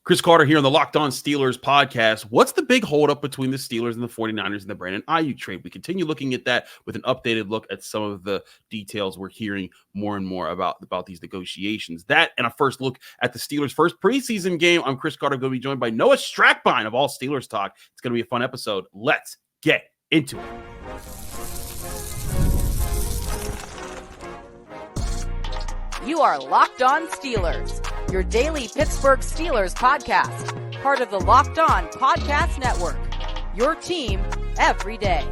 Chris Carter here on the Locked On Steelers podcast. What's the big holdup between the Steelers and the 49ers and the Brandon Aiyuk trade? We continue looking at that with an updated look at some of the details we're hearing more and more about these negotiations. That and a first look at the Steelers' first preseason game. I'm Chris Carter, going to be joined by Noah Strackbein of All Steelers Talk. It's going to be a fun episode. Let's get into it. You are Locked On Steelers, your daily Pittsburgh Steelers podcast, part of the Locked On Podcast Network, your team every day.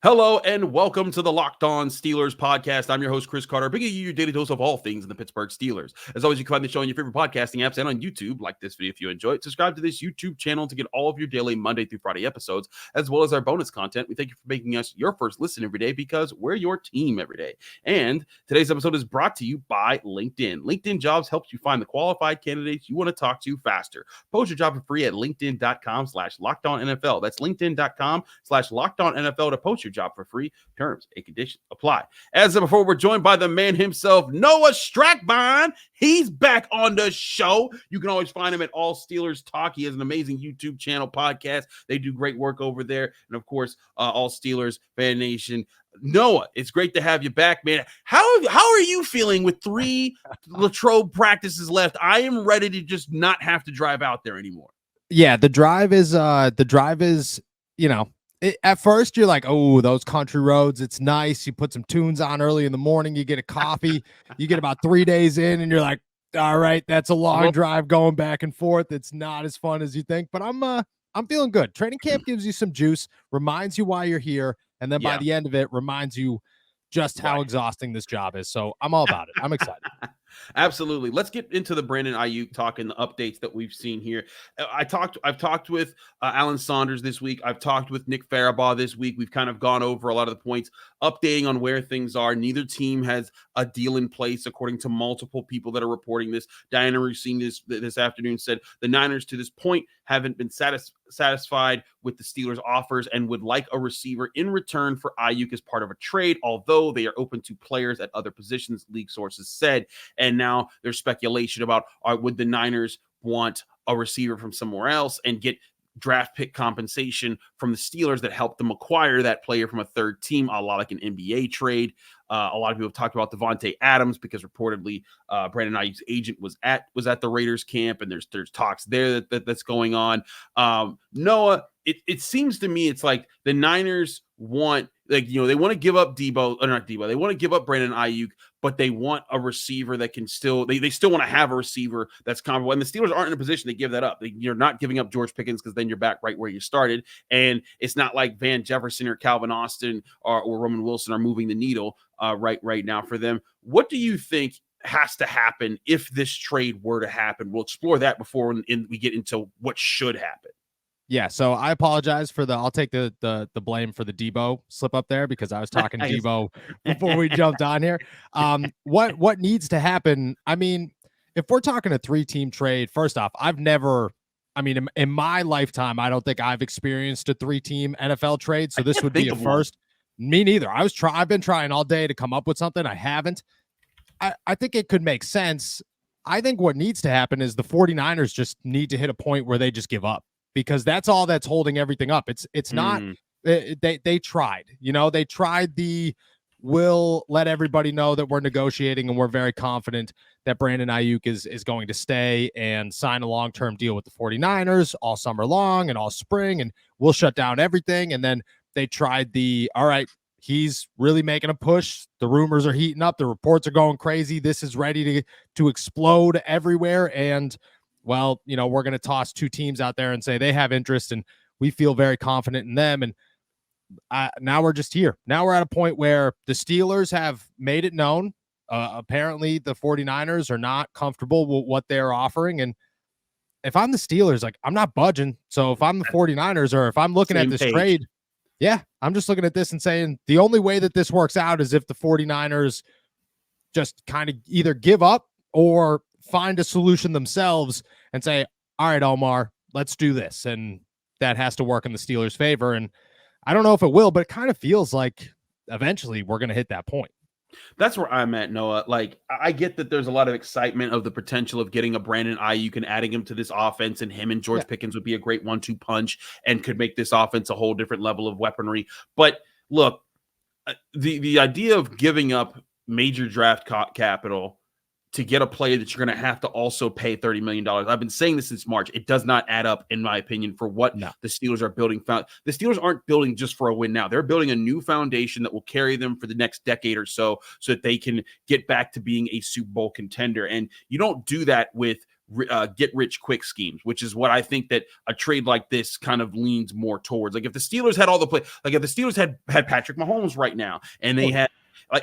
Hello and welcome to the Locked On Steelers podcast. I'm your host, Chris Carter, bringing you your daily dose of all things in the Pittsburgh Steelers. As always, you can find the show on your favorite podcasting apps and on YouTube. Like this video if you enjoy it. Subscribe to this YouTube channel to get all of your daily Monday through Friday episodes, as well as our bonus content. We thank you for making us your first listen every day because we're your team every day. And today's episode is brought to you by LinkedIn. LinkedIn Jobs helps you find the qualified candidates you want to talk to faster. Post your job for free at linkedin.com/LockedOnNFL. That's linkedin.com/LockedOnNFL to post your job for free. Terms and conditions apply. As of before, we're joined by the man himself, Noah Strackbein. He's back on the show. You can always find him at All Steelers Talk. He has an amazing YouTube channel podcast. They do great work over there. And of course, All Steelers Fan Nation. Noah, it's great to have you back, man. How are you feeling with 3 Latrobe practices left? I am ready to just not have to drive out there anymore. Yeah, the drive is, at first you're like, oh, those country roads, it's nice. You put some tunes on early in the morning, you get a coffee, you get about 3 days in and you're like, all right, that's a long drive going back and forth. It's not as fun as you think, but I'm feeling good. Training camp gives you some juice, reminds you why you're here. And then by the end of it, reminds you just how exhausting this job is. So I'm all about it. I'm excited. Absolutely. Let's get into the Brandon Aiyuk talk and the updates that we've seen here. I've talked with Alan Saunders this week. I've talked with Nick Farabaugh this week. We've kind of gone over a lot of the points, updating on where things are. Neither team has a deal in place, according to multiple people that are reporting this. Diana Rousine this afternoon said the Niners to this point haven't been satisfied with the Steelers' offers and would like a receiver in return for Aiyuk as part of a trade, although they are open to players at other positions, league sources said. And now there's speculation about would the Niners want a receiver from somewhere else and get draft pick compensation from the Steelers that helped them acquire that player from a third team, a lot like an NBA trade. A lot of people have talked about Devontae Adams because reportedly Brandon Aiyuk's agent was at the Raiders camp, and there's talks there that's going on. Noah, it seems to me it's like the Niners want, they want to give up they want to give up Brandon Aiyuk, but they want a receiver that can still, they still want to have a receiver that's comparable. And the Steelers aren't in a position to give that up. You're not giving up George Pickens because then you're back right where you started. And it's not like Van Jefferson or Calvin Austin or Roman Wilson are moving the needle right now for them. What do you think has to happen if this trade were to happen? We'll explore that before we get into what should happen. Yeah, so I apologize for I'll take the blame for the Debo slip up there because I was talking Debo before we jumped on here. What needs to happen? I mean, if we're talking a 3-team trade, first off, in my lifetime, I don't think I've experienced a 3-team NFL trade, so this would be a first. Me neither. I've been trying all day to come up with something. I haven't. I think it could make sense. I think what needs to happen is the 49ers just need to hit a point where they just give up, because that's all that's holding everything up. It's not they tried, they tried we'll let everybody know that we're negotiating and we're very confident that Brandon Aiyuk is going to stay and sign a long-term deal with the 49ers all summer long and all spring, and we'll shut down everything. And then they tried all right, he's really making a push. The rumors are heating up. The reports are going crazy. This is ready to explode everywhere. And well, we're going to toss 2 teams out there and say they have interest and we feel very confident in them. And now we're just here. Now we're at a point where the Steelers have made it known. Apparently the 49ers are not comfortable with what they're offering. And if I'm the Steelers, I'm not budging. So if I'm the 49ers, or if I'm looking at this trade, I'm just looking at this and saying the only way that this works out is if the 49ers just kind of either give up or find a solution themselves and say, all right, Omar, let's do this. And that has to work in the Steelers' favor. And I don't know if it will, but it kind of feels like eventually we're going to hit that point. That's where I'm at, Noah. Like, I get that there's a lot of excitement of the potential of getting a Brandon Aiyuk and adding him to this offense, and him and George Yeah. Pickens would be a great 1-2 punch and could make this offense a whole different level of weaponry. But look, the idea of giving up major draft capital to get a player that you're going to have to also pay $30 million. I've been saying this since March. It does not add up, in my opinion, for what the Steelers are building. The Steelers aren't building just for a win now. They're building a new foundation that will carry them for the next decade or so that they can get back to being a Super Bowl contender. And you don't do that with get rich quick schemes, which is what I think that a trade like this kind of leans more towards. Like if the Steelers had all the play, like if the Steelers had Patrick Mahomes right now and they had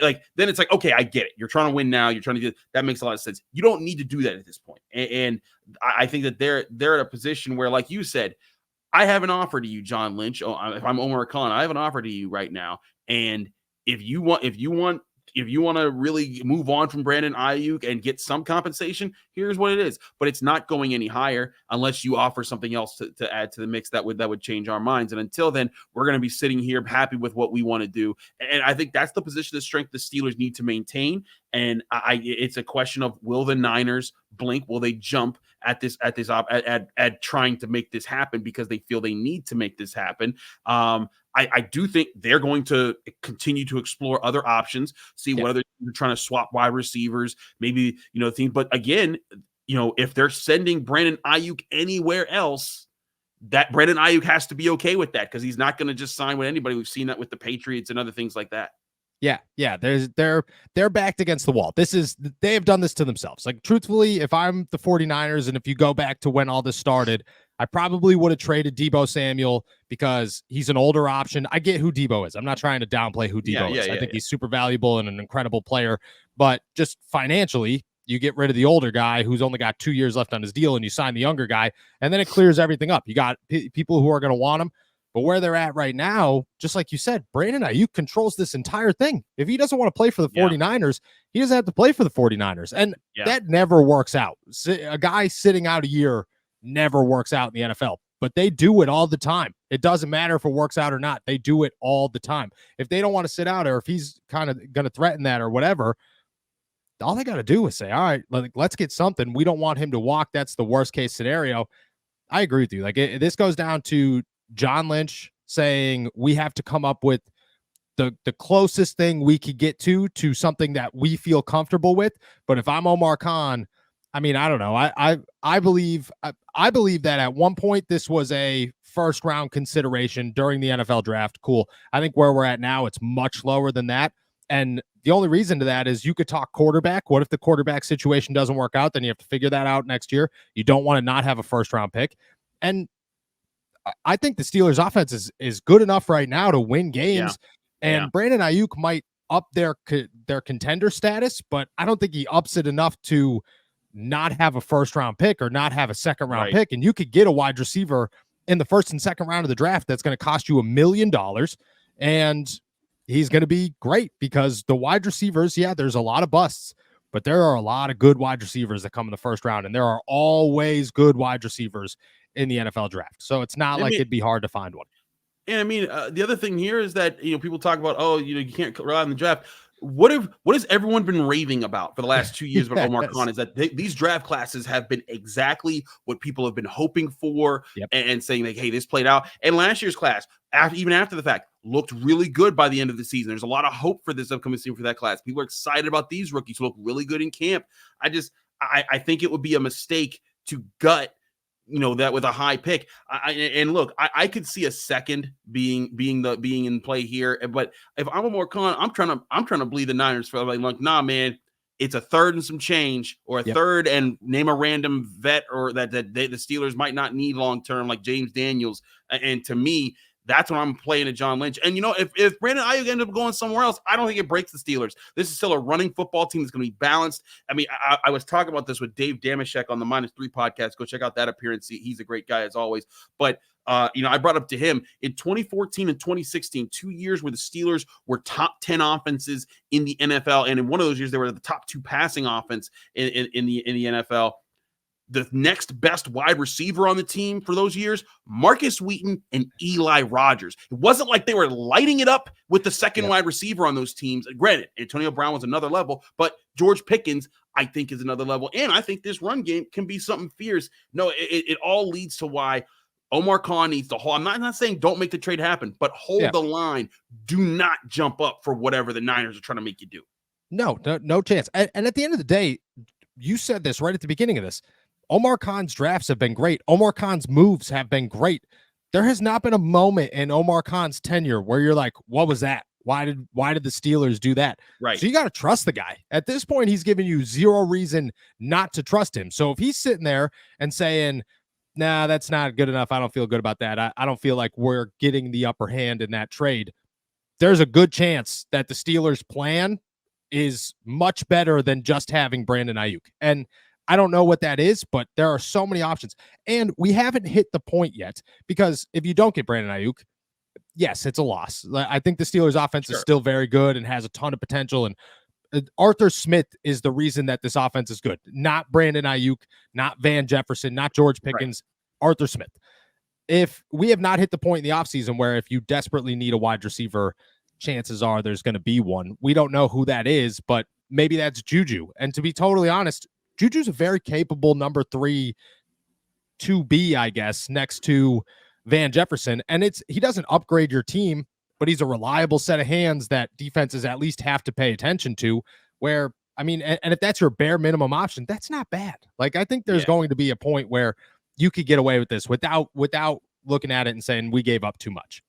like then it's like, okay, I get it. You're trying to win now. You're trying to do that. Makes a lot of sense. You don't need to do that at this point. And I think that they're at a position where, like you said, I have an offer to you, John Lynch. If I'm Omar Khan, I have an offer to you right now. And if you want to really move on from Brandon Aiyuk and get some compensation, here's what it is. But it's not going any higher unless you offer something else to add to the mix that would change our minds. And until then, we're going to be sitting here happy with what we want to do. And I think that's the position of strength the Steelers need to maintain. And it's a question of, will the Niners blink? Will they jump at trying to make this happen because they feel they need to make this happen? I do think they're going to continue to explore other options, see whether they're trying to swap wide receivers, maybe, things. But again, if they're sending Brandon Aiyuk anywhere else, that Brandon Aiyuk has to be okay with that, because he's not going to just sign with anybody. We've seen that with the Patriots and other things like that. Yeah. They're backed against the wall. They have done this to themselves. Like, truthfully, if I'm the 49ers and if you go back to when all this started, I probably would have traded Deebo Samuel because he's an older option. I get who Deebo is. I'm not trying to downplay who Deebo is. I think he's super valuable and an incredible player, but just financially, you get rid of the older guy who's only got 2 years left on his deal and you sign the younger guy, and then it clears everything up. You got people who are going to want him. But where they're at right now, just like you said, Brandon Aiyuk controls this entire thing. If he doesn't want to play for the 49ers, he doesn't have to play for the 49ers. And that never works out. A guy sitting out a year never works out in the NFL, but they do it all the time. It doesn't matter if it works out or not. They do it all the time. If they don't want to sit out, or if he's kind of going to threaten that or whatever, all they got to do is say, all right, let's get something. We don't want him to walk. That's the worst case scenario. I agree with you. Like, this goes down to John Lynch saying we have to come up with the closest thing we could get to something that we feel comfortable with. But if I'm Omar Khan, I mean, I don't know. I believe that at one point this was a first round consideration during the NFL draft. Cool. I think where we're at now, it's much lower than that. And the only reason to that is you could talk quarterback. What if the quarterback situation doesn't work out? Then you have to figure that out next year. You don't want to not have a first round pick. And I think the Steelers offense is good enough right now to win games. And Brandon Aiyuk might up their contender status, but I don't think he ups it enough to not have a first round pick or not have a second round pick. And you could get a wide receiver in the first and second round of the draft that's going to cost you $1 million. And he's going to be great because the wide receivers, there's a lot of busts, but there are a lot of good wide receivers that come in the first round. And there are always good wide receivers in the NFL draft. So it's not it'd be hard to find one. And I mean, the other thing here is that, people talk about, you can't rely on the draft. What has everyone been raving about for the last 2 years about Omar Khan is that these draft classes have been exactly what people have been hoping for and saying like, hey, this played out. And last year's class, even after the fact, looked really good by the end of the season. There's a lot of hope for this upcoming season for that class. People are excited about these rookies who look really good in camp. I think it would be a mistake to gut that with a high pick. I could see a second being in play here. But if I'm a more I'm trying to bleed the Niners for like, nah, man, it's a third and some change, or a third and name a random vet, or that the Steelers might not need long term, like James Daniels. And to me, that's when I'm playing at John Lynch. And, if Brandon Aiyuk ended up going somewhere else, I don't think it breaks the Steelers. This is still a running football team that's going to be balanced. I mean, I was talking about this with Dave Damashek on the -3 podcast. Go check out that appearance. He's a great guy as always. But, I brought up to him in 2014 and 2016, 2 years where the Steelers were top 10 offenses in the NFL. And in one of those years, they were the top 2 passing offense in the NFL. the next best wide receiver on the team for those years, Marcus Wheaton and Eli Rogers. It wasn't like they were lighting it up with the second wide receiver on those teams. Granted, Antonio Brown was another level, but George Pickens, I think, is another level. And I think this run game can be something fierce. No, it all leads to why Omar Khan needs to hold. I'm not saying don't make the trade happen, but hold the line. Do not jump up for whatever the Niners are trying to make you do. No chance. And at the end of the day, you said this right at the beginning of this. Omar Khan's drafts have been great. Omar Khan's moves have been great. There has not been a moment in Omar Khan's tenure where you're like, what was that? Why did the Steelers do that? Right. So you got to trust the guy. At this point, he's giving you zero reason not to trust him. So if he's sitting there and saying, nah, that's not good enough, I don't feel good about that, I don't feel like we're getting the upper hand in that trade, there's a good chance that the Steelers' plan is much better than just having Brandon Aiyuk. And I don't know what that is, but there are so many options. And we haven't hit the point yet, because if you don't get Brandon Aiyuk, yes, it's a loss. I think the Steelers' offense is still very good and has a ton of potential. And Arthur Smith is the reason that this offense is good. Not Brandon Aiyuk, not Van Jefferson, not George Pickens, Arthur Smith. If we have not hit the point in the offseason where if you desperately need a wide receiver, chances are there's going to be one. We don't know who that is, but maybe that's Juju. And to be totally honest, Juju's a very capable number 3 2B, I guess, next to Van Jefferson. And he doesn't upgrade your team, but he's a reliable set of hands that defenses at least have to pay attention to, where, I mean, and if that's your bare minimum option, that's not bad. Like, I think there's going to be a point where you could get away with this without looking at it and saying we gave up too much.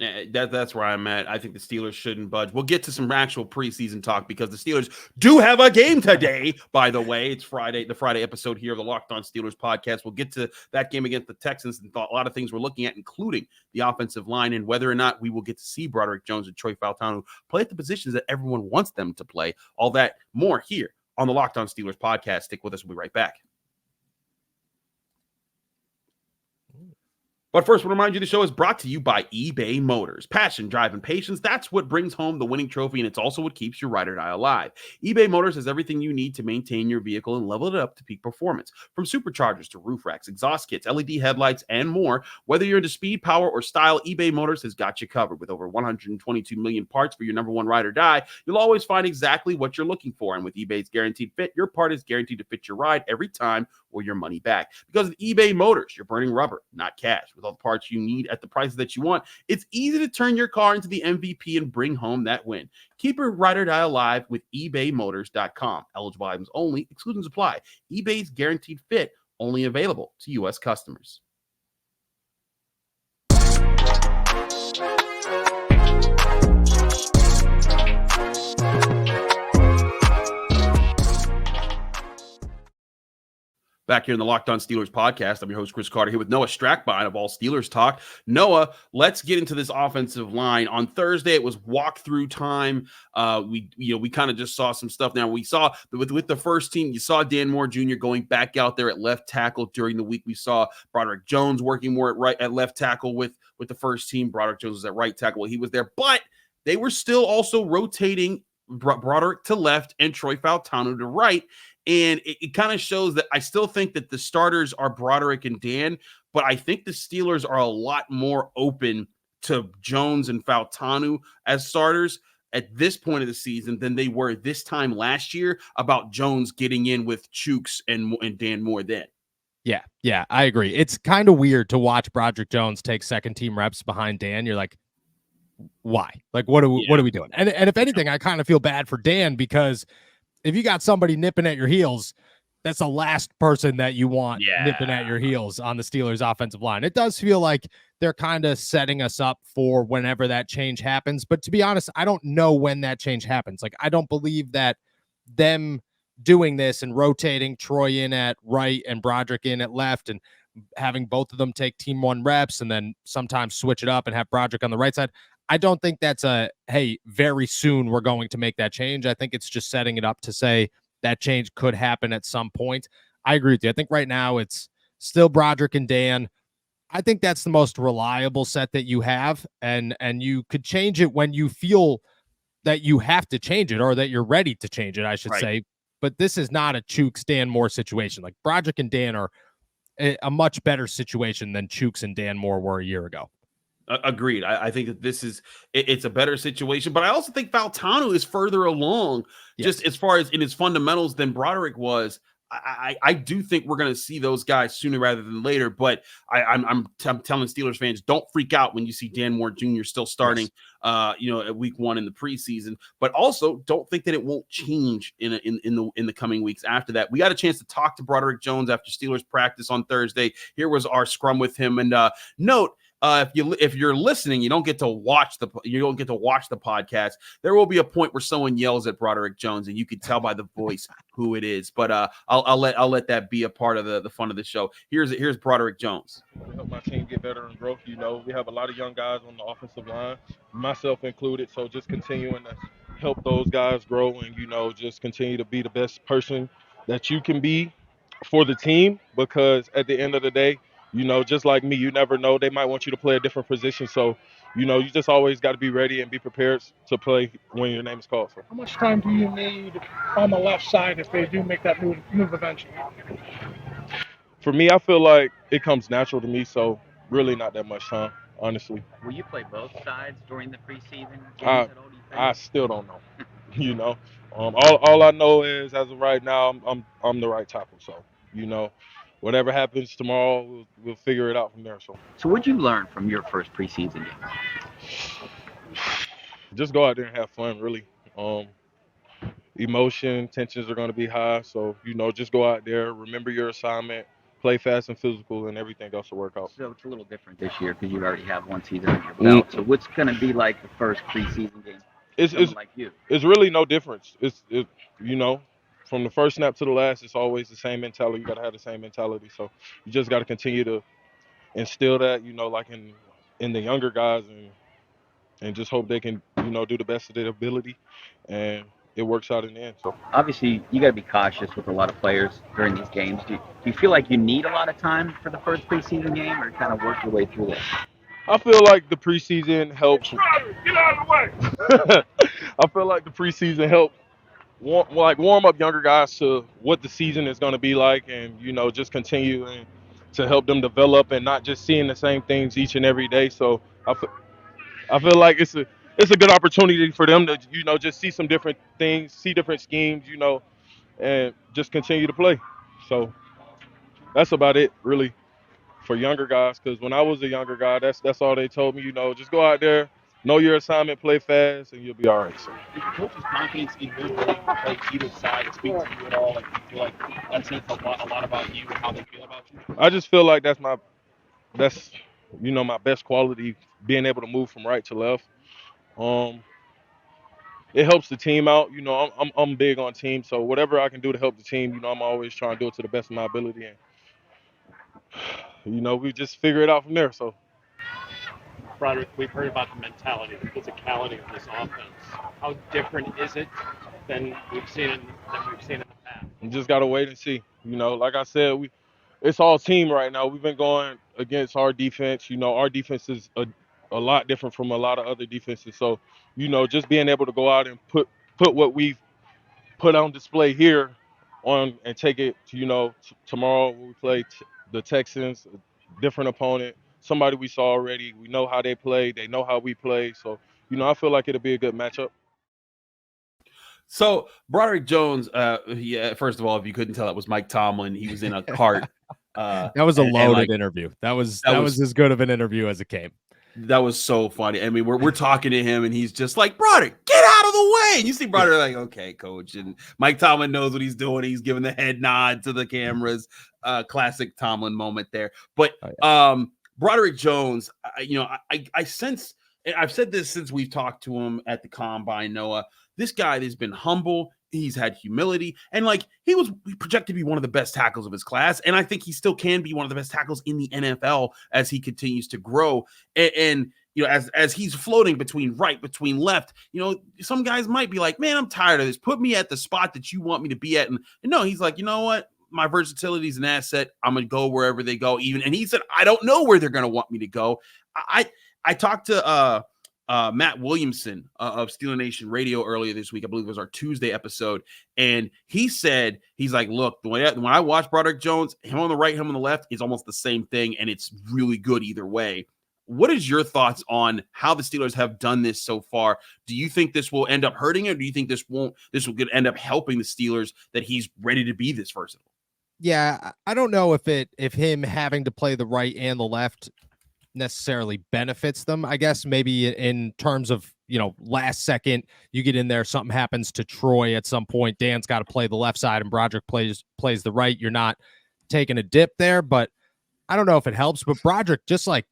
Yeah, that's where I'm at. I think the Steelers shouldn't budge. We'll get to some actual preseason talk because the Steelers do have a game today, by the way. It's Friday, the Friday episode here of the Locked On Steelers podcast. We'll get to that game against the Texans and a lot of things we're looking at, including the offensive line and whether or not we will get to see Broderick Jones and Troy Fautanu play at the positions that everyone wants them to play. All that more here on the Locked On Steelers podcast. Stick with us. We'll be right back. But first, we'll remind you the show is brought to you by eBay Motors. Passion, drive, and patience, that's what brings home the winning trophy, and it's also what keeps your ride or die alive. eBay Motors has everything you need to maintain your vehicle and level it up to peak performance. From superchargers to roof racks, exhaust kits, LED headlights, and more. Whether you're into speed, power, or style, eBay Motors has got you covered. With over 122 million parts for your number one ride or die, you'll always find exactly what you're looking for. And with eBay's Guaranteed Fit, your part is guaranteed to fit your ride every time or your money back. Because with eBay Motors, you're burning rubber, not cash. With all the parts you need at the prices that you want, it's easy to turn your car into the MVP and bring home that win. Keep your ride or die alive with ebaymotors.com. Eligible items only. Exclusions apply. eBay's Guaranteed Fit, only available to U.S. customers. Back here in the Locked On Steelers podcast, I'm your host, Chris Carter, here with Noah Strackbein of All Steelers Talk. Noah, let's get into this offensive line. On Thursday, it was walkthrough time. We kind of just saw some stuff. Now, we saw with the first team, you saw Dan Moore Jr. going back out there at left tackle during the week. We saw Broderick Jones working more at left tackle with the first team. Broderick Jones was at right tackle while he was there, but they were still also rotating Broderick to left and Troy Fautanu to right. And it kind of shows that I still think that the starters are Broderick and Dan, but I think the Steelers are a lot more open to Jones and Fautanu as starters at this point of the season than they were this time last year about Jones getting in with Chooks and Dan Moore then. Yeah, I agree. It's kind of weird to watch Broderick Jones take second team reps behind Dan. You're like, why? Like, what are we doing? And if anything, I kind of feel bad for Dan, because if you got somebody nipping at your heels, that's the last person that you want nipping at your heels on the Steelers offensive line. It does feel like they're kind of setting us up for whenever that change happens. But to be honest, I don't know when that change happens. Like, I don't believe that them doing this and rotating Troy in at right and Broderick in at left and having both of them take team one reps and then sometimes switch it up and have Broderick on the right side, I don't think that's hey, very soon we're going to make that change. I think it's just setting it up to say that change could happen at some point. I agree with you. I think right now it's still Broderick and Dan. I think that's the most reliable set that you have, and you could change it when you feel that you have to change it or that you're ready to change it, I should say. but this is not a Chooks Dan Moore situation. Like Broderick and Dan are a much better situation than Chooks and Dan Moore were a year ago. Agreed. I think that it's a better situation, but I also think Fautanu is further along just as far as in his fundamentals than Broderick was. I do think we're going to see those guys sooner rather than later, but I'm telling Steelers fans, don't freak out when you see Dan Moore Jr. still starting, at week 1 in the preseason, but also don't think that it won't change in the coming weeks after that. We got a chance to talk to Broderick Jones after Steelers practice on Thursday. Here was our scrum with him, and note, if you're listening, you don't get to watch the podcast. There will be a point where someone yells at Broderick Jones, and you can tell by the voice who it is. But I'll let that be a part of the fun of the show. Here's Broderick Jones. To help my team get better and growth, we have a lot of young guys on the offensive line, myself included. So just continuing to help those guys grow and just continue to be the best person that you can be for the team, because at the end of the day, just like me, you never know. They might want you to play a different position. So, you just always got to be ready and be prepared to play when your name is called. So. How much time do you need on the left side if they do make that move eventually? For me, I feel like it comes natural to me, so really not that much time, honestly. Will you play both sides during the preseason games? I still don't know. All I know is as of right now, I'm the right tackle. So, whatever happens tomorrow, we'll figure it out from there. So what'd you learn from your first preseason game? Just go out there and have fun, really. Emotion, tensions are going to be high. So, just go out there, remember your assignment, play fast and physical, and everything else will work out. So it's a little different this year because you already have one season on your belt. So what's going to be like the first preseason game? It's like you. It's really no difference. From the first snap to the last, it's always the same mentality. You got to have the same mentality. So you just got to continue to instill that, like in the younger guys, and just hope they can, do the best of their ability, and it works out in the end. So obviously, you got to be cautious with a lot of players during these games. Do you feel like you need a lot of time for the first preseason game, or kind of work your way through this? I feel like the preseason helps. Get out of the way. I feel like the preseason helps. Warm up younger guys to what the season is going to be like, and just continue to help them develop and not just seeing the same things each and every day. So I feel like it's a good opportunity for them to just see some different things, see different schemes, and just continue to play. So that's about it, really, for younger guys. Because when I was a younger guy, that's all they told me. Just go out there, know your assignment, play fast, and you'll be all right. So. Is coach's confidence in your ability to play either side speak to you at all? Like, do you feel like that says a lot about you and how they feel about you? I just feel like that's my best quality, being able to move from right to left. It helps the team out. I'm big on team, so whatever I can do to help the team, I'm always trying to do it to the best of my ability, and we just figure it out from there. So. Broderick, we've heard about the mentality, the physicality of this offense. How different is it than we've seen in the past? You just gotta wait and see. Like I said, it's all team right now. We've been going against our defense. Our defense is a lot different from a lot of other defenses. So, just being able to go out and put what we've put on display here on and take it to, tomorrow when we play the Texans, a different opponent. Somebody we saw already. We know how they play. They know how we play. So, I feel like it'll be a good matchup. So, Broderick Jones, first of all, if you couldn't tell, it was Mike Tomlin. He was in a cart. That was a loaded interview. That was as good of an interview as it came. That was so funny. I mean, we're talking to him, and he's just like, Broderick, get out of the way. And you see Broderick like, okay, coach. And Mike Tomlin knows what he's doing. He's giving the head nod to the cameras. Classic Tomlin moment there. But Broderick Jones, I sense, and I've said this since we've talked to him at the Combine, Noah, this guy has been humble. He's had humility, and he was projected to be one of the best tackles of his class. And I think he still can be one of the best tackles in the NFL as he continues to grow. And as he's floating between right, between left, some guys might be like, man, I'm tired of this. Put me at the spot that you want me to be at. And no, he's like, you know what? My versatility is an asset. I'm going to go wherever they go. And he said, I don't know where they're going to want me to go. I talked to Matt Williamson of Steeler Nation Radio earlier this week. I believe it was our Tuesday episode. And he said, he's like, look, when I watch Broderick Jones, him on the right, him on the left, is almost the same thing. And it's really good either way. What is your thoughts on how the Steelers have done this so far? Do you think this will end up hurting, or do you think this will end up helping the Steelers, that he's ready to be this versatile? Yeah, I don't know if him having to play the right and the left necessarily benefits them. I guess maybe in terms of, last second you get in there, something happens to Troy at some point, Dan's got to play the left side and Broderick plays the right. You're not taking a dip there, but I don't know if it helps. But Broderick, just like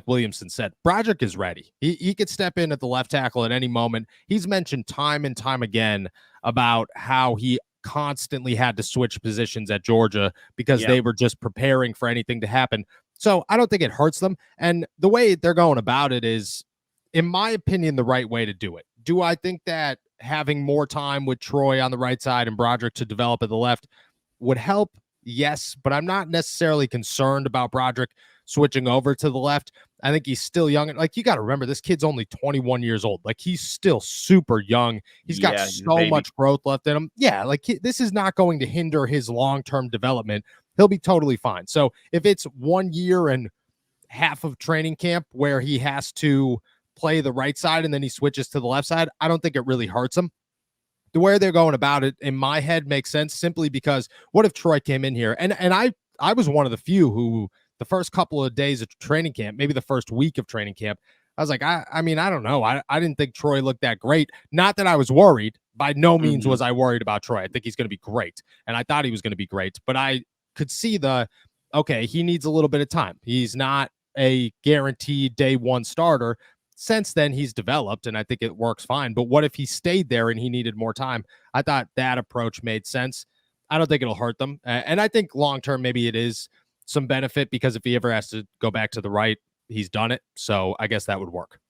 Williamson said, Broderick is ready. He could step in at the left tackle at any moment. He's mentioned time and time again about how he constantly had to switch positions at Georgia because they were just preparing for anything to happen. So I don't think it hurts them. And the way they're going about it is, in my opinion, the right way to do it. Do I think that having more time with Troy on the right side and Broderick to develop at the left would help? Yes, but I'm not necessarily concerned about Broderick switching over to the left. I think he's still young. Like, you got to remember, this kid's only 21 years old. Like, he's still super young. He's got so much growth left in him. Yeah, like, this is not going to hinder his long-term development. He'll be totally fine. So if it's 1 year and half of training camp where he has to play the right side and then he switches to the left side, I don't think it really hurts him. The way they're going about it, in my head, makes sense, simply because what if Troy came in here? And I was one of the few who, the first couple of days of training camp, maybe the first week of training camp, I was like, I mean, I don't know. I didn't think Troy looked that great. Not that I was worried. By no means was I worried about Troy. I think he's going to be great. And I thought he was going to be great. But I could see okay, he needs a little bit of time. He's not a guaranteed day one starter. Since then, he's developed, and I think it works fine. But what if he stayed there and he needed more time? I thought that approach made sense. I don't think it'll hurt them. And I think long-term, maybe it is some benefit, because if he ever has to go back to the right, he's done it. So I guess that would work.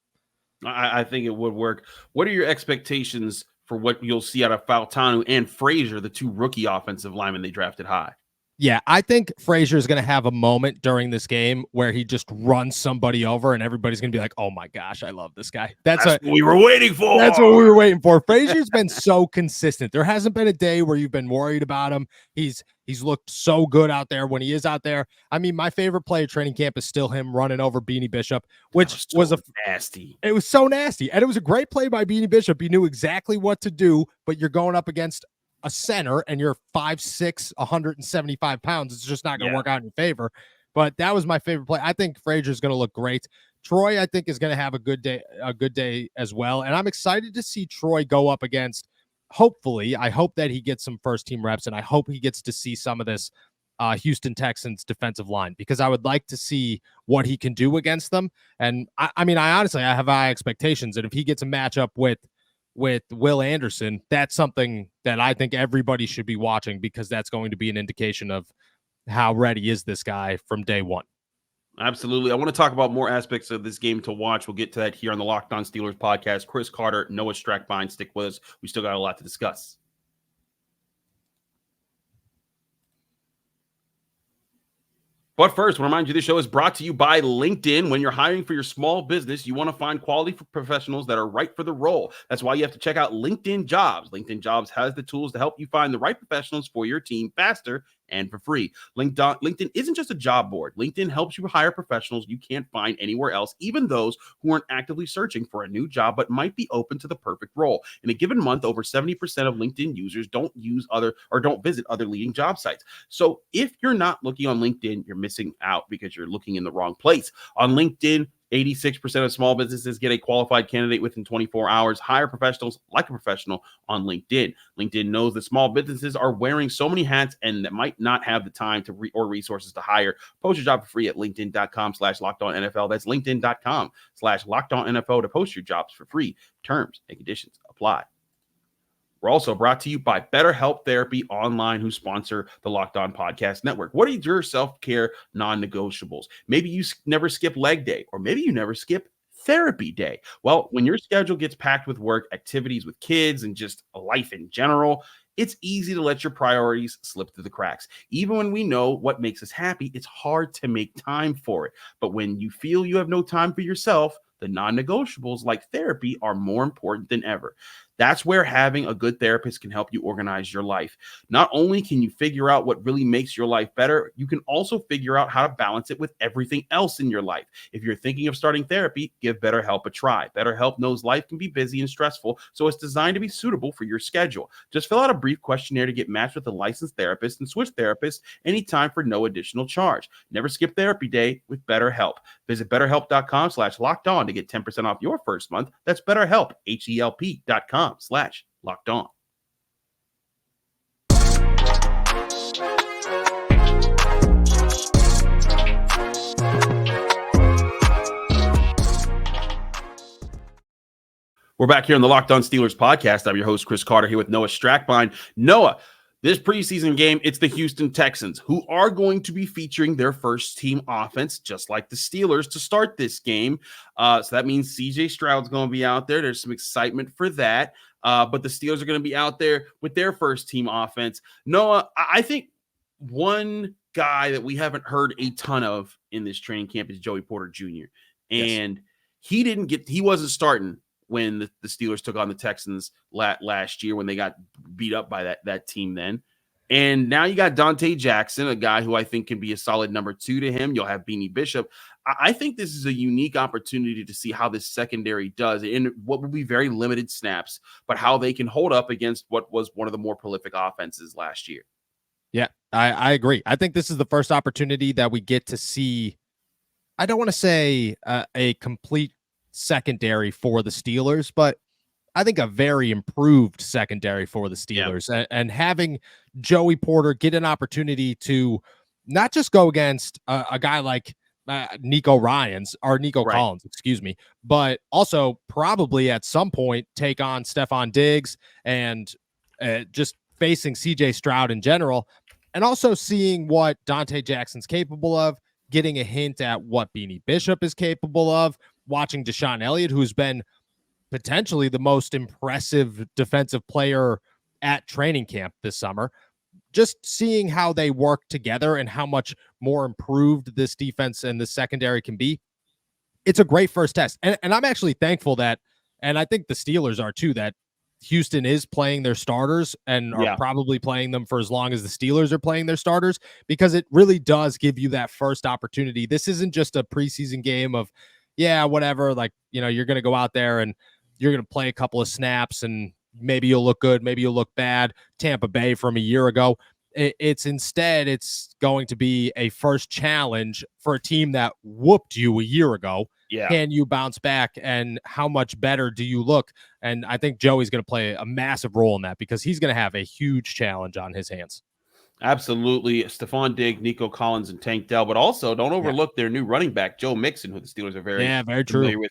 I think it would work. What are your expectations for what you'll see out of Fautanu and Frazier, the two rookie offensive linemen they drafted high? Yeah, I think Frazier is going to have a moment during this game where he just runs somebody over and everybody's going to be like, oh my gosh, I love this guy. That's what we were waiting for. That's what we were waiting for. Frazier's been so consistent. There hasn't been a day where you've been worried about him. He's looked so good out there when he is out there. I mean, my favorite play at training camp is still him running over Beanie Bishop, which was nasty. It was so nasty. And it was a great play by Beanie Bishop. He knew exactly what to do, but you're going up against a center and you're 5'6", 175 pounds. It's just not going to work out in your favor. But that was my favorite play. I think Frazier's going to look great. Troy, I think, is going to have a good day as well. And I'm excited to see Troy go up against, hopefully, I hope that he gets some first team reps, and I hope he gets to see some of this Houston Texans defensive line, because I would like to see what he can do against them. And I mean, I honestly have high expectations. And if he gets a matchup with Will Anderson, that's something that I think everybody should be watching, because that's going to be an indication of how ready is this guy from day one. Absolutely. I want to talk about more aspects of this game to watch. We'll get to that here on the Locked On Steelers podcast. Chris Carter, Noah Strackbein, stick with us. We still got a lot to discuss. But first, I want to remind you, this show is brought to you by LinkedIn. When you're hiring for your small business, you want to find quality professionals that are right for the role. That's why you have to check out LinkedIn Jobs. LinkedIn Jobs has the tools to help you find the right professionals for your team faster and for free. LinkedIn isn't just a job board. LinkedIn helps you hire professionals you can't find anywhere else, even those who aren't actively searching for a new job but might be open to the perfect role. In a given month, over 70% of LinkedIn users don't visit other leading job sites. So if you're not looking on LinkedIn, you're missing out because you're looking in the wrong place. On LinkedIn, 86% of small businesses get a qualified candidate within 24 hours. Hire professionals like a professional on LinkedIn. LinkedIn knows that small businesses are wearing so many hats and that might not have the time or resources to hire. Post your job for free at linkedin.com/LockedOnNFL. That's linkedin.com/LockedOnNFL to post your jobs for free. Terms and conditions apply. We're also brought to you by BetterHelp Therapy Online, who sponsor the Locked On Podcast Network. What are your self-care non-negotiables? Maybe you never skip leg day, or maybe you never skip therapy day. Well, when your schedule gets packed with work, activities with kids, and just life in general, it's easy to let your priorities slip through the cracks. Even when we know what makes us happy, it's hard to make time for it. But when you feel you have no time for yourself, The non-negotiables like therapy are more important than ever. That's where having a good therapist can help you organize your life. Not only can you figure out what really makes your life better, you can also figure out how to balance it with everything else in your life. If you're thinking of starting therapy, give BetterHelp a try. BetterHelp knows life can be busy and stressful, so it's designed to be suitable for your schedule. Just fill out a brief questionnaire to get matched with a licensed therapist and switch therapists anytime for no additional charge. Never skip therapy day with BetterHelp. Visit BetterHelp.com/lockedon to get 10% off your first month. That's BetterHelp, HELP.com/lockedon. We're back here on the Locked On Steelers podcast. I'm your host, Chris Carter, here with Noah Strackbein. Noah, this preseason game, it's the Houston Texans, who are going to be featuring their first team offense, just like the Steelers, to start this game. So that means CJ Stroud's going to be out there. There's some excitement for that. But the Steelers are going to be out there with their first team offense. Noah, I think one guy that we haven't heard a ton of in this training camp is Joey Porter Jr. And he wasn't starting when the Steelers took on the Texans last year when they got beat up by that team then. And now you got Dante Jackson, a guy who I think can be a solid number 2 to him. You'll have Beanie Bishop. I think this is a unique opportunity to see how this secondary does in what will be very limited snaps, but how they can hold up against what was one of the more prolific offenses last year. Yeah, I agree. I think this is the first opportunity that we get to see, I don't want to say a complete secondary for the Steelers, but I think a very improved secondary for the Steelers. Yeah. And having Joey Porter get an opportunity to not just go against a guy like Nico Collins, excuse me, but also probably at some point take on Stephon Diggs and just facing CJ Stroud in general, and also seeing what Dante Jackson's capable of, getting a hint at what Beanie Bishop is capable of, watching Deshaun Elliott, who's been potentially the most impressive defensive player at training camp this summer, just seeing how they work together and how much more improved this defense and the secondary can be. It's a great first test. And I'm actually thankful that, and I think the Steelers are too, that Houston is playing their starters and are probably playing them for as long as the Steelers are playing their starters, because it really does give you that first opportunity. This isn't just a preseason game of, whatever, like, you're going to go out there and you're going to play a couple of snaps and maybe you'll look good, maybe you'll look bad. Tampa Bay from a year ago. It's going to be a first challenge for a team that whooped you a year ago. Yeah. Can you bounce back, and how much better do you look? And I think Joey's going to play a massive role in that, because he's going to have a huge challenge on his hands. Absolutely. Stephon Diggs, Nico Collins, and Tank Dell. But also, don't overlook their new running back, Joe Mixon, who the Steelers are very familiar with.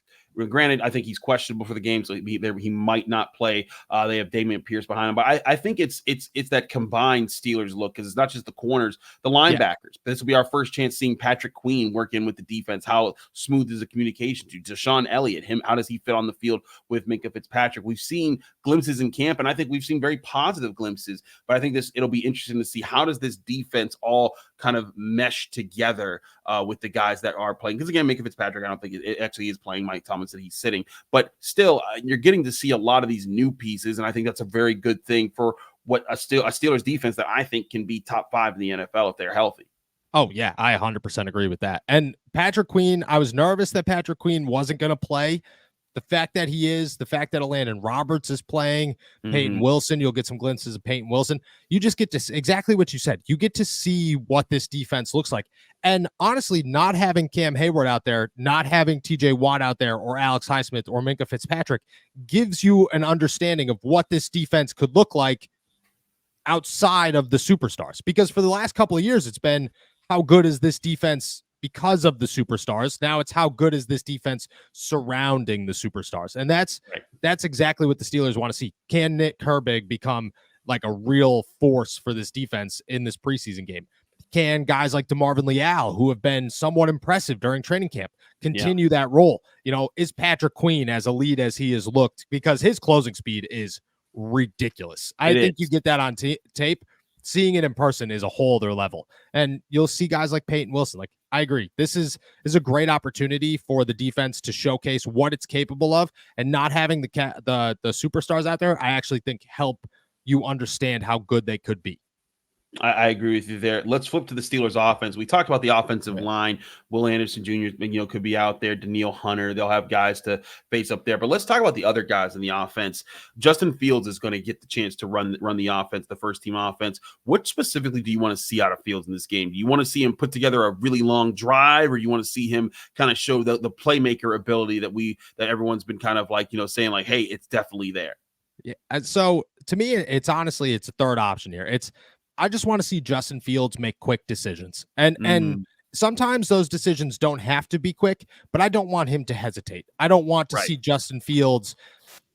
Granted, I think he's questionable for the game, so he might not play. They have Damian Pierce behind him, but I think it's that combined Steelers look, because it's not just the corners, the linebackers. This will be our first chance seeing Patrick Queen work in with the defense. How smooth is the communication to Deshaun Elliott? How does he fit on the field with Minkah Fitzpatrick? We've seen glimpses in camp, and I think we've seen very positive glimpses. But I think it'll be interesting to see how does this defense all kind of mesh together with the guys that are playing. Because again, Minkah Fitzpatrick, I don't think it actually is playing. Mike Thomas that he's sitting, but still, you're getting to see a lot of these new pieces, and I think that's a very good thing for what a Steelers defense that I think can be top 5 in the NFL if they're healthy. Oh yeah, I 100% agree with that. And Patrick Queen, I was nervous that Patrick Queen wasn't going to play. The fact that he is, the fact that Landon Roberts is playing, Peyton Wilson, you'll get some glimpses of Peyton Wilson. You just get to exactly what you said. You get to see what this defense looks like. And honestly, not having Cam Hayward out there, not having TJ Watt out there, or Alex Highsmith or Minkah Fitzpatrick gives you an understanding of what this defense could look like outside of the superstars. Because for the last couple of years, it's been, how good is this defense because of the superstars? Now it's, how good is this defense surrounding the superstars? And that's exactly what the Steelers want to see. Can Nick Herbig become like a real force for this defense in this preseason game? Can guys like DeMarvin Leal, who have been somewhat impressive during training camp, continue that role? Is Patrick Queen as elite as he has looked? Because his closing speed is ridiculous. I think you get that on tape. seeing it in person is a whole other level. And you'll see guys like Peyton Wilson. Like, I agree. This is a great opportunity for the defense to showcase what it's capable of, and not having the superstars out there, I actually think help you understand how good they could be. I agree with you there. Let's flip to the Steelers offense. We talked about the offensive line. Will Anderson Jr., could be out there. Daniil Hunter. They'll have guys to face up there. But let's talk about the other guys in the offense. Justin Fields is going to get the chance to run the offense, the first team offense. What specifically do you want to see out of Fields in this game? Do you want to see him put together a really long drive, or you want to see him kind of show the playmaker ability that everyone's been kind of like, saying like, hey, it's definitely there? Yeah. And so to me, it's honestly a third option here. I just want to see Justin Fields make quick decisions. And sometimes those decisions don't have to be quick, but I don't want him to hesitate. I don't want to see Justin Fields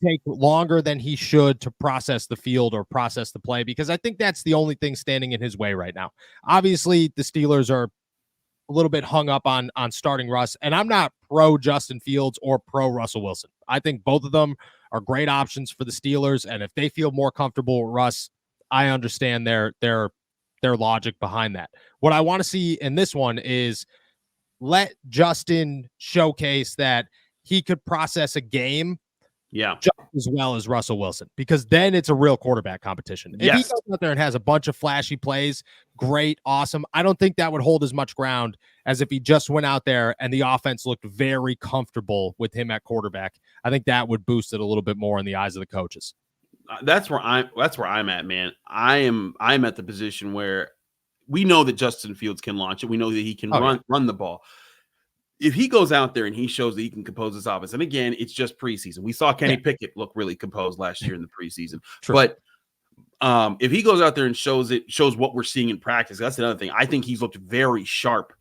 take longer than he should to process the field or process the play, because I think that's the only thing standing in his way right now. Obviously, the Steelers are a little bit hung up on starting Russ, and I'm not pro Justin Fields or pro Russell Wilson. I think both of them are great options for the Steelers, and if they feel more comfortable with Russ, I understand their logic behind that. What I want to see in this one is let Justin showcase that he could process a game just as well as Russell Wilson, because then it's a real quarterback competition. If he goes out there and has a bunch of flashy plays, great, awesome. I don't think that would hold as much ground as if he just went out there and the offense looked very comfortable with him at quarterback. I think that would boost it a little bit more in the eyes of the coaches. That's where I'm at, man. I'm at the position where we know that Justin Fields can launch it. We know that he can run the ball. If he goes out there and he shows that he can compose this offense, and again, it's just preseason. We saw Kenny Pickett look really composed last year in the preseason. True. But if he goes out there and shows what we're seeing in practice, that's another thing. I think he's looked very sharp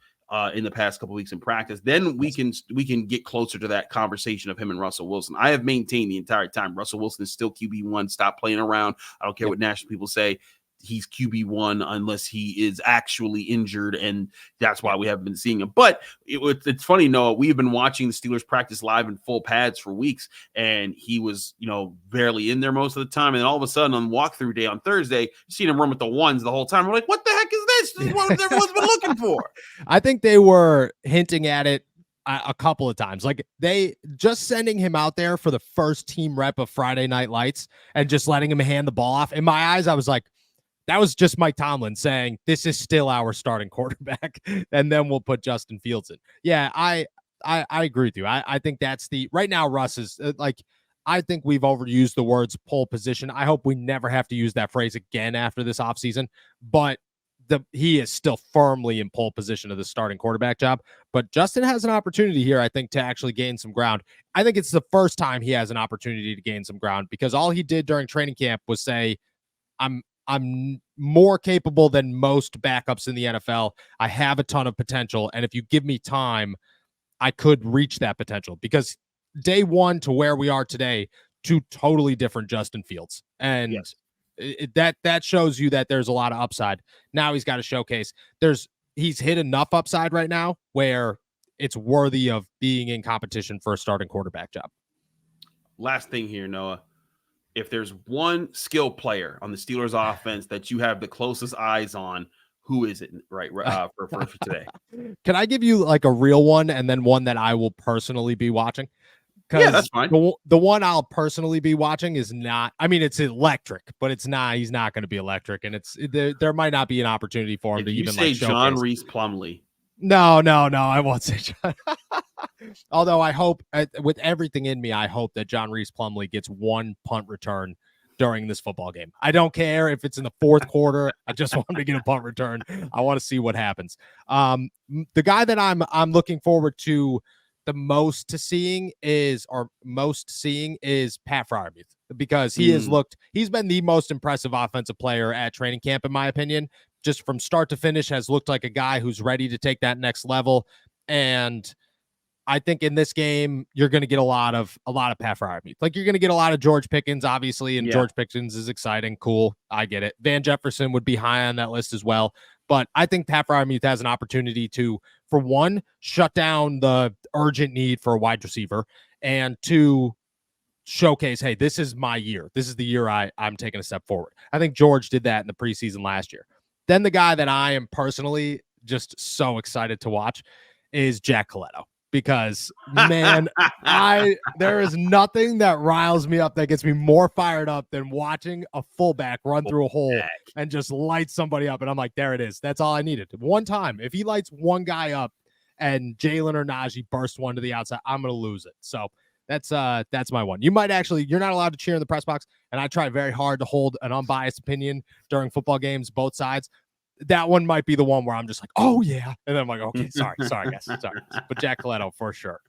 in the past couple of weeks in practice. Then we can get closer to that conversation of him and Russell Wilson. I have maintained the entire time Russell Wilson is still QB1. Stop playing around. I don't care what national people say. He's QB1 unless he is actually injured, and that's why we haven't been seeing him. But it's funny, Noah. We have been watching the Steelers practice live in full pads for weeks, and he was, barely in there most of the time. And then all of a sudden on walkthrough day on Thursday, seeing him run with the ones the whole time. We're like, what the heck is this? This is what everyone's been looking for. I think they were hinting at it a couple of times. Like, they just sending him out there for the first team rep of Friday Night Lights and just letting him hand the ball off. In my eyes, I was like, that was just Mike Tomlin saying, this is still our starting quarterback, and then we'll put Justin Fields in. Yeah, I agree with you. I think that's right now, Russ is I think we've overused the words pole position. I hope we never have to use that phrase again after this offseason, but he is still firmly in pole position of the starting quarterback job. But Justin has an opportunity here, I think, to actually gain some ground. I think it's the first time he has an opportunity to gain some ground, because all he did during training camp was say, I'm more capable than most backups in the NFL. I have a ton of potential, and if you give me time, I could reach that potential. Because day one to where we are today, two totally different Justin Fields. And that shows you that there's a lot of upside. Now he's got to showcase. He's hit enough upside right now where it's worthy of being in competition for a starting quarterback job. Last thing here, Noah. If there's one skill player on the Steelers offense that you have the closest eyes on, who is it for today? Can I give you like a real one and then one that I will personally be watching? Yeah, that's fine. The one personally be watching is not, I mean, it's electric, but it's not, he's not going to be electric. And there might not be an opportunity for him if to you even say like John Reese Plumlee. No, I won't say John. Although I hope, with everything in me, I hope that John Reese Plumlee gets one punt return during this football game. I don't care if it's in the fourth quarter. I just want him to get a punt return. I want to see what happens. The guy that I'm looking forward to the most seeing is Pat Freiermuth, because he's been the most impressive offensive player at training camp, in my opinion. Just from start to finish, has looked like a guy who's ready to take that next level. And I think in this game, you're going to get a lot of Pat Freiermuth. Like, you're going to get a lot of George Pickens, obviously, and George Pickens is exciting. Cool. I get it. Van Jefferson would be high on that list as well. But I think Pat Freiermuth has an opportunity to, for one, shut down the urgent need for a wide receiver, and two, showcase, hey, this is my year. This is the year I'm taking a step forward. I think George did that in the preseason last year. Then the guy that I am personally just so excited to watch is Jack Coletto, because man, there is nothing that riles me up that gets me more fired up than watching a fullback run through a hole and just light somebody up. And I'm like, there it is. That's all I needed. One time, if he lights one guy up and Jalen or Najee burst one to the outside, I'm going to lose it. So that's my one. You're not allowed to cheer in the press box, and I try very hard to hold an unbiased opinion during football games, both sides. That one might be the one where I'm just like, oh yeah. And then I'm like, okay, sorry, guys. Sorry. But Jack Coletto, for sure.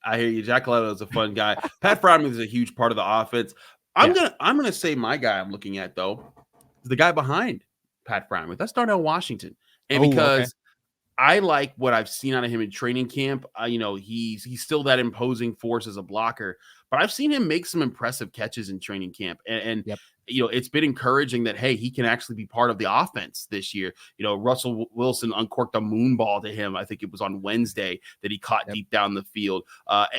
I hear you. Jack Coletto is a fun guy. Pat Freiermuth is a huge part of the offense. I'm gonna say my guy I'm looking at, though, is the guy behind Pat Freiermuth. That's Darnell Washington. And because I like what I've seen out of him in training camp. He's still that imposing force as a blocker, but I've seen him make some impressive catches in training camp. And it's been encouraging that, hey, he can actually be part of the offense this year. Russell Wilson uncorked a moon ball to him. I think it was on Wednesday that he caught deep down the field.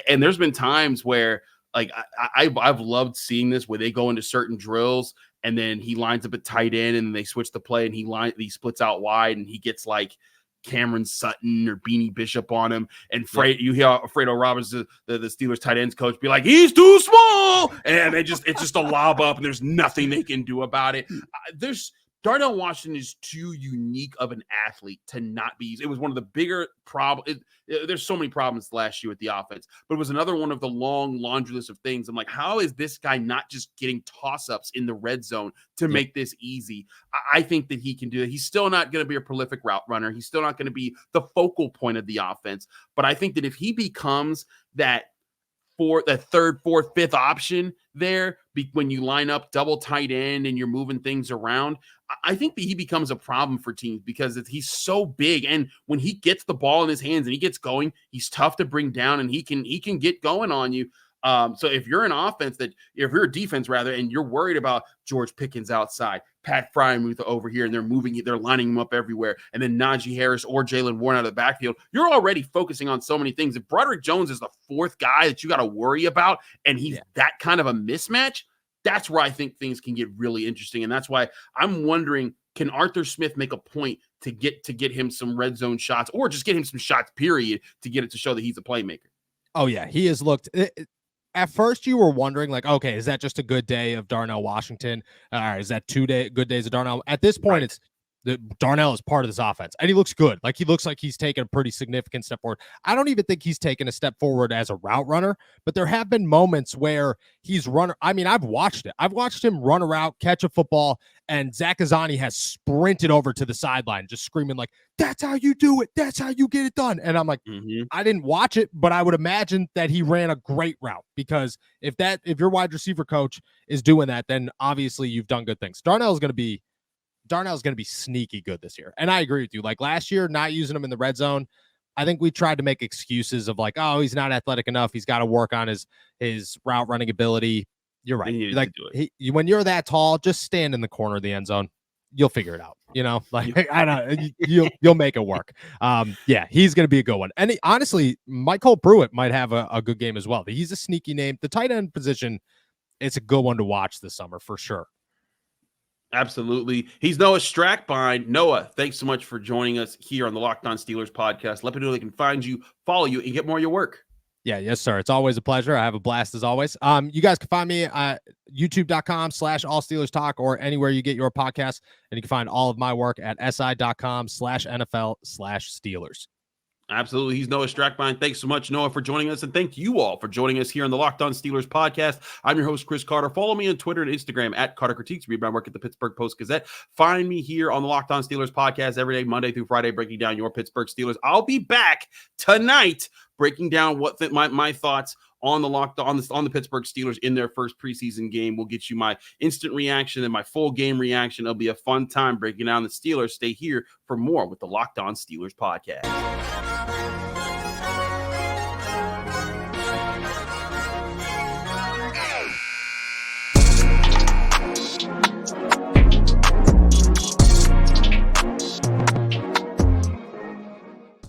And there's been times where, like, I've loved seeing this, where they go into certain drills and then he lines up at tight end and they switch the play and he splits out wide and he gets like Cameron Sutton or Beanie Bishop on him, and you hear Fredo Roberts, the Steelers tight ends coach, be like, he's too small, and it's just a lob up, and there's nothing they can do about it. Darnell Washington is too unique of an athlete to not be used. It was one of the bigger problems. There's so many problems last year with the offense, but it was another one of the long laundry list of things. I'm like, how is this guy not just getting toss-ups in the red zone to make this easy? I think that he can do it. He's still not going to be a prolific route runner. He's still not going to be the focal point of the offense. But I think that if he becomes that third, fourth, fifth option there, when you line up double tight end and you're moving things around, I think that he becomes a problem for teams because he's so big. And when he gets the ball in his hands and he gets going, he's tough to bring down and he can get going on you. So if you're if you're a defense rather, and you're worried about George Pickens outside, Pat Freiermuth over here, and they're lining him up everywhere, and then Najee Harris or Jalen Warren out of the backfield, you're already focusing on so many things. If Broderick Jones is the fourth guy that you got to worry about, and he's that kind of a mismatch, that's where I think things can get really interesting. And that's why I'm wondering, can Arthur Smith make a point to get him some red zone shots, or just get him some shots, period, to show that he's a playmaker? Oh yeah, he has looked. At first, you were wondering, like, okay, is that just a good day of Darnell Washington? Is that good days of Darnell? At this point, Darnell is part of this offense, and he looks good. Like, he looks like he's taken a pretty significant step forward. I don't even think he's taken a step forward as a route runner, but there have been moments where he's run. I mean, I've watched it. I've watched him run a route, catch a football, and Zach Azzani has sprinted over to the sideline, just screaming like, "That's how you do it. That's how you get it done." And I'm like, I didn't watch it, but I would imagine that he ran a great route, because if your wide receiver coach is doing that, then obviously you've done good things. Darnell's going to be sneaky good this year. And I agree with you. Like last year, not using him in the red zone, I think we tried to make excuses of like, oh, he's not athletic enough. He's got to work on his route running ability. You're right. Like when you're that tall, just stand in the corner of the end zone. You'll figure it out. I don't. You'll make it work. He's going to be a good one. And honestly, Michael Pruitt might have a good game as well. He's a sneaky name. The tight end position, it's a good one to watch this summer for sure. Absolutely. He's Noah Strackbein. Noah, thanks so much for joining us here on the Locked On Steelers podcast. Let me know they can find you, follow you, and get more of your work. Yeah, yes, sir. It's always a pleasure. I have a blast as always. You guys can find me at youtube.com/allsteelerstalk or anywhere you get your podcasts. And you can find all of my work at si.com/NFL/Steelers. Absolutely. He's Noah Strackbein. Thanks so much, Noah, for joining us. And thank you all for joining us here on the Locked On Steelers podcast. I'm your host, Chris Carter. Follow me on Twitter and Instagram at Carter Critiques. Read my work at the Pittsburgh Post-Gazette. Find me here on the Locked On Steelers podcast every day, Monday through Friday, breaking down your Pittsburgh Steelers. I'll be back tonight breaking down my thoughts on the Pittsburgh Steelers in their first preseason game. We'll get you my instant reaction and my full game reaction. It'll be a fun time breaking down the Steelers. Stay here for more with the Locked On Steelers podcast.